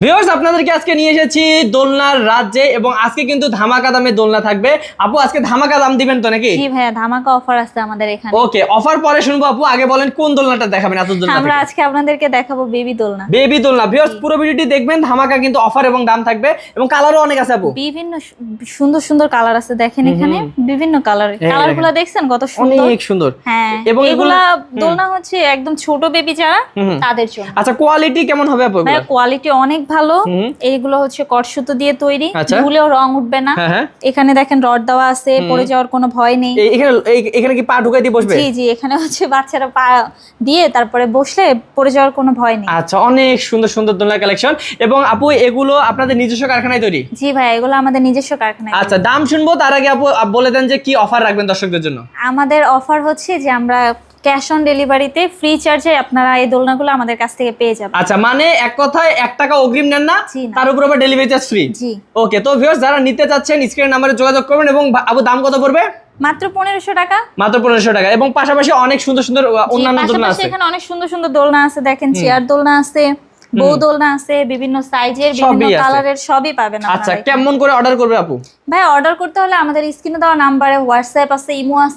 Viewers আপনাদেরকে আজকে নিয়ে এসেছি দোলনার রাজ্যে এবং আজকে কিন্তু ধামাকা দামে দোলনা থাকবে। আপু আজকে ধামাকা দাম দিবেন তো নাকি? জি ভাইয়া, ধামাকা অফার আছে আমাদের এখানে। ওকে, অফার পরে শুনবো। আপু আগে বলেন কোন দোলনাটা দেখাবেন? এত দোলনা আমরা আজকে আপনাদেরকে দেখাবো বেবি দোলনা। বেবি দোলনা। ভিউয়ার্স পুরো ভিডিওটি দেখবেন, ধামাকা কিন্তু অফার এবং দাম থাকবে এবং কালারও অনেক আছে আপু। বিভিন্ন সুন্দর সুন্দর কালার আছে, দেখেন এখানে বিভিন্ন কালারের। কালারগুলো দেখছেন কত সুন্দর, অনেক সুন্দর। হ্যাঁ, এবং এগুলা দোলনা হচ্ছে একদম ছোট বেবি যারা তাদের জন্য। আচ্ছা, কোয়ালিটি কেমন হবে আপু? ভাইয়া কোয়ালিটি অনেক ভালো। এইগুলো হচ্ছে কটসুতো দিয়ে তৈরি, ধুলেও রং উঠবে না। এখানে দেখেন রড দেওয়া আছে, পড়ে যাওয়ার কোনো ভয় নেই। এখানে কি পা ঢুকাই দিয়ে বসবে? জি জি, এখানে হচ্ছে বাচ্চারা পা দিয়ে তারপরে বসলে পড়ে যাওয়ার কোনো ভয় নেই। আচ্ছা, অনেক সুন্দর সুন্দর দোলনা কালেকশন। এবং আপু এগুলো আপনাদের নিজস্ব কারখানায় তৈরি? জি ভাই, এগুলো আমাদের নিজস্ব কারখানায়। আচ্ছা, দাম শুনবো তার আগে আপু বলে দেন যে কি অফার রাখবেন দর্শকদের জন্য। আমাদের অফার হচ্ছে যে আমরা ক্যাশ অন ডেলিভারিতে ফ্রি চার্জে আপনারা এই দোলনাগুলো আমাদের কাছ থেকে পেয়ে যাবেন। আচ্ছা, মানে এক কথায় 1 টাকা অগ্রিম নেন না, জি না। তার উপর আবার ডেলিভারি চার্জ ফ্রি। জি। ওকে, তো ভিউয়ার্স যারা নিতে চাচ্ছেন স্ক্রিন নম্বরে যোগাযোগ করবেন। এবং আপু দাম কত পড়বে? মাত্র 1500 টাকা। মাত্র 1500 টাকা। এবং পাশাপাশি অনেক সুন্দর সুন্দর অন্যান্য দোলনা আছে। এখানে অনেক সুন্দর সুন্দর দোলনা আছে, দেখেন চেয়ার দোলনা আছে, বউ দোলনা আছে, বিভিন্ন সাইজের বিভিন্ন কালারের সবই পাবেন আপনারা। আচ্ছা, কেমন করে অর্ডার করবে আপু? ভাই অর্ডার করতে হলে আমাদের স্ক্রিনে দেওয়া নম্বরে হোয়াটসঅ্যাপ আছে, ইমো আছে।